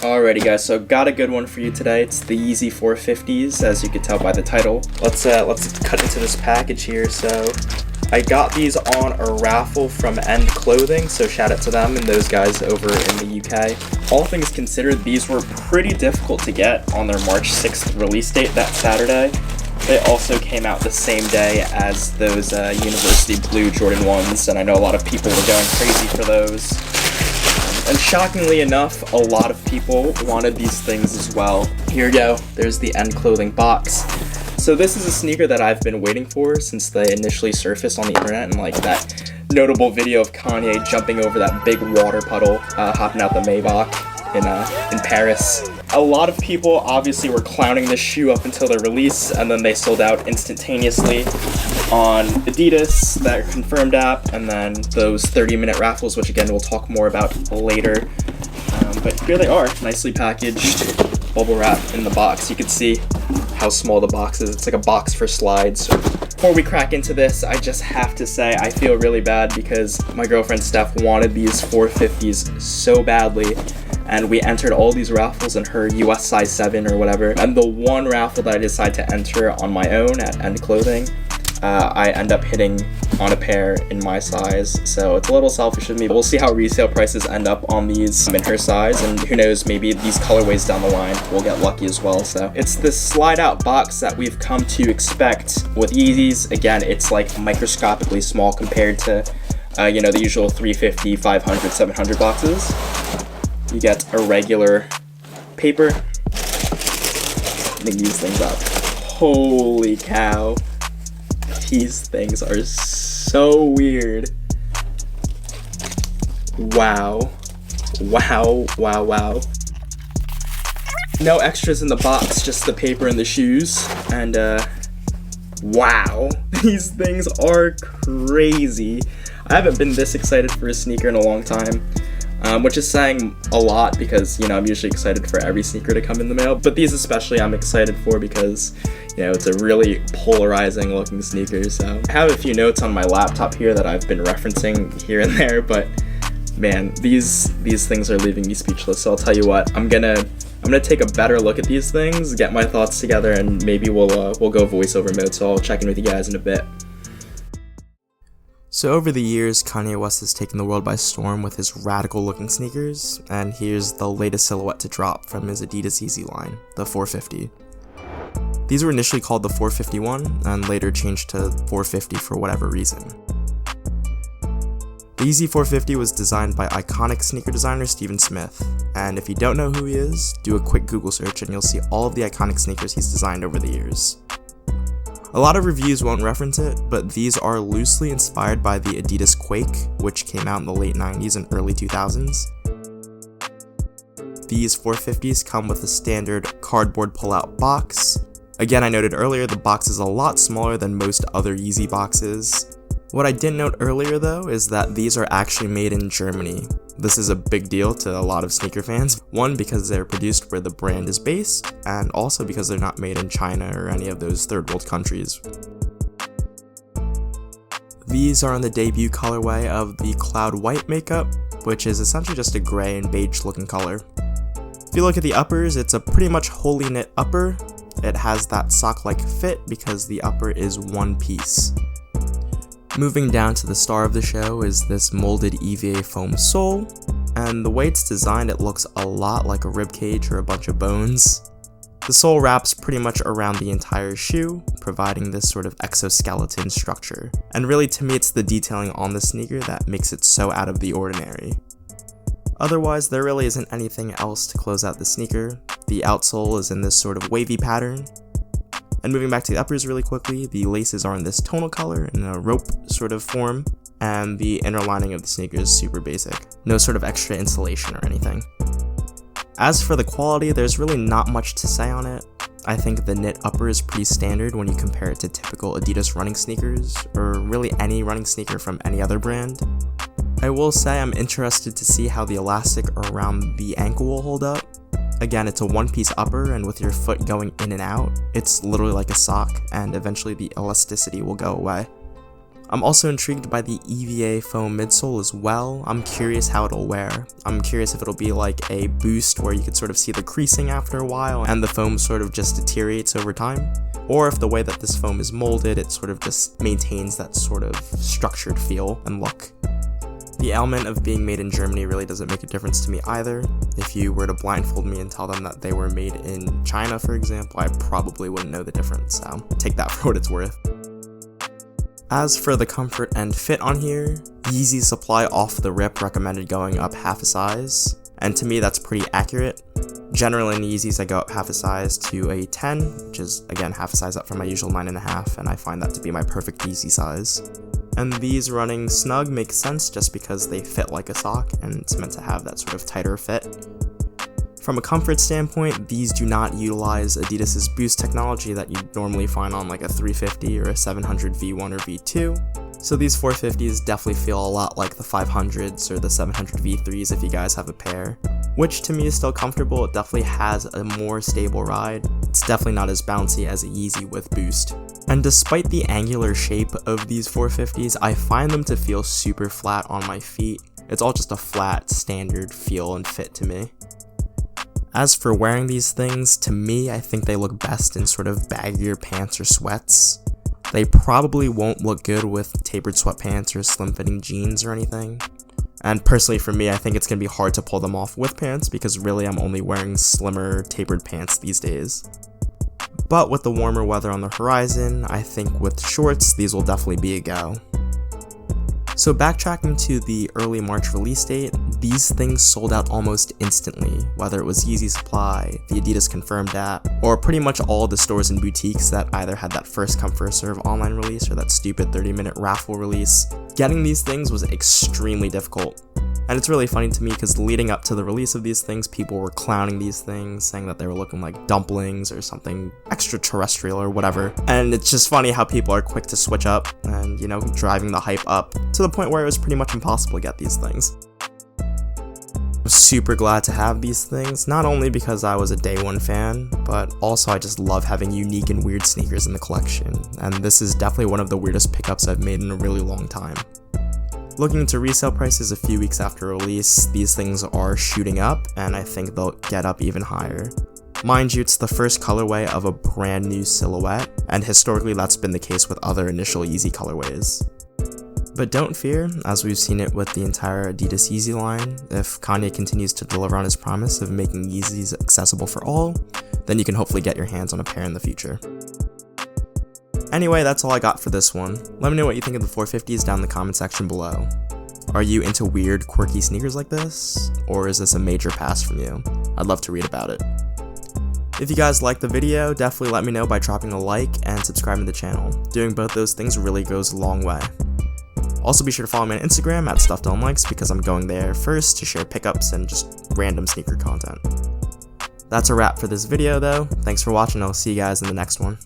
Alrighty guys, so got a good one for you today. It's the Yeezy 450s, as you can tell by the title. Let's cut into this package here. So I got these on a raffle from End Clothing, so shout out to them and those guys over in the UK. All things considered, these were pretty difficult to get on their March 6th release date that Saturday. They also came out the same day as those University Blue Jordan 1s, and I know a lot of people were going crazy for those. And shockingly enough, a lot of people wanted these things as well. Here you go, there's the End Clothing box. So this is a sneaker that I've been waiting for since they initially surfaced on the internet, and like that notable video of Kanye jumping over that big water puddle, hopping out the Maybach in Paris. A lot of people obviously were clowning this shoe up until their release, and then they sold out instantaneously on Adidas, their confirmed app, and then those 30-minute raffles, which again we'll talk more about later. But here they are, nicely packaged, bubble wrap in the box. You can see how small the box is. It's like a box for slides. Before we crack into this, I just have to say I feel really bad because my girlfriend Steph wanted these 450s so badly, and we entered all these raffles in her US size 7 or whatever, and the one raffle that I decided to enter on my own at End Clothing, I end up hitting on a pair in my size, so it's a little selfish of me. We'll see how resale prices end up on these in her size, and who knows, maybe these colorways down the line will get lucky as well. So it's this slide out box that we've come to expect with Yeezys. Again, it's like microscopically small compared to the usual 350, 500, 700 boxes. You get a regular paper. Let me use things up. Holy cow. These things are so weird. Wow. Wow, wow, wow. No extras in the box, just the paper and the shoes. And wow. These things are crazy. I haven't been this excited for a sneaker in a long time. Which is saying a lot because, I'm usually excited for every sneaker to come in the mail. But these especially I'm excited for because, it's a really polarizing looking sneaker. So I have a few notes on my laptop here that I've been referencing here and there, but man, these things are leaving me speechless. So I'll tell you what, I'm gonna take a better look at these things, get my thoughts together, and maybe we'll go voiceover mode. So I'll check in with you guys in a bit. So over the years, Kanye West has taken the world by storm with his radical-looking sneakers, and here's the latest silhouette to drop from his Adidas YEEZY line, the 450. These were initially called the 451, and later changed to 450 for whatever reason. The Yeezy 450 was designed by iconic sneaker designer Steven Smith, and if you don't know who he is, do a quick Google search and you'll see all of the iconic sneakers he's designed over the years. A lot of reviews won't reference it, but these are loosely inspired by the Adidas Quake, which came out in the late 90s and early 2000s. These 450s come with a standard cardboard pull-out box. Again, I noted earlier, the box is a lot smaller than most other Yeezy boxes. What I didn't note earlier though is that these are actually made in Germany. This is a big deal to a lot of sneaker fans. One, because they're produced where the brand is based, and also because they're not made in China or any of those third world countries. These are on the debut colorway of the Cloud White makeup, which is essentially just a gray and beige looking color. If you look at the uppers, it's a pretty much wholly knit upper. It has that sock-like fit because the upper is one piece. Moving down to the star of the show is this molded Eva Foam Sole, and the way it's designed, it looks a lot like a ribcage or a bunch of bones. The sole wraps pretty much around the entire shoe, providing this sort of exoskeleton structure. And really, to me, it's the detailing on the sneaker that makes it so out of the ordinary. Otherwise, there really isn't anything else to close out the sneaker. The outsole is in this sort of wavy pattern. And moving back to the uppers really quickly, the laces are in this tonal color in a rope sort of form, and the inner lining of the sneaker is super basic. No sort of extra insulation or anything. As for the quality, there's really not much to say on it. I think the knit upper is pretty standard when you compare it to typical Adidas running sneakers, or really any running sneaker from any other brand. I will say I'm interested to see how the elastic around the ankle will hold up. Again, it's a one-piece upper, and with your foot going in and out, it's literally like a sock, and eventually the elasticity will go away. I'm also intrigued by the Eva Foam midsole as well. I'm curious how it'll wear. I'm curious if it'll be like a boost where you could sort of see the creasing after a while and the foam sort of just deteriorates over time, or if the way that this foam is molded, it sort of just maintains that sort of structured feel and look. The element of being made in Germany really doesn't make a difference to me either. If you were to blindfold me and tell them that they were made in China, for example, I probably wouldn't know the difference, so take that for what it's worth. As for the comfort and fit on here, Yeezy supply off the rip recommended going up half a size, and to me that's pretty accurate. Generally in Yeezys I go up half a size to a 10, which is again half a size up from my usual 9.5, and I find that to be my perfect Yeezy size. And these running snug make sense just because they fit like a sock and it's meant to have that sort of tighter fit. From a comfort standpoint, these do not utilize Adidas's boost technology that you normally find on like a 350 or a 700 V1 or V2. So these 450s definitely feel a lot like the 500s or the 700 V3s if you guys have a pair, which to me is still comfortable. It definitely has a more stable ride. It's definitely not as bouncy as a Yeezy with boost. And despite the angular shape of these 450s, I find them to feel super flat on my feet. It's all just a flat, standard feel and fit to me. As for wearing these things, to me, I think they look best in sort of baggier pants or sweats. They probably won't look good with tapered sweatpants or slim-fitting jeans or anything. And personally for me, I think it's going to be hard to pull them off with pants because really I'm only wearing slimmer, tapered pants these days. But with the warmer weather on the horizon, I think with shorts, these will definitely be a go. So backtracking to the early March release date, these things sold out almost instantly, whether it was Yeezy Supply, the Adidas Confirmed app, or pretty much all the stores and boutiques that either had that first come first serve online release or that stupid 30-minute raffle release. Getting these things was extremely difficult. And it's really funny to me because leading up to the release of these things, people were clowning these things, saying that they were looking like dumplings or something extraterrestrial or whatever. And it's just funny how people are quick to switch up and, you know, driving the hype up to the point where it was pretty much impossible to get these things. I was super glad to have these things, not only because I was a day one fan, but also I just love having unique and weird sneakers in the collection. And this is definitely one of the weirdest pickups I've made in a really long time. Looking into resale prices a few weeks after release, these things are shooting up, and I think they'll get up even higher. Mind you, it's the first colorway of a brand new silhouette, and historically that's been the case with other initial Yeezy colorways. But don't fear, as we've seen it with the entire Adidas YEEZY line, if Kanye continues to deliver on his promise of making Yeezys accessible for all, then you can hopefully get your hands on a pair in the future. Anyway, that's all I got for this one. Let me know what you think of the 450s down in the comment section below. Are you into weird, quirky sneakers like this? Or is this a major pass from you? I'd love to read about it. If you guys liked the video, definitely let me know by dropping a like and subscribing to the channel. Doing both those things really goes a long way. Also be sure to follow me on Instagram at StuffedOnLikes because I'm going there first to share pickups and just random sneaker content. That's a wrap for this video though. Thanks for watching, I'll see you guys in the next one.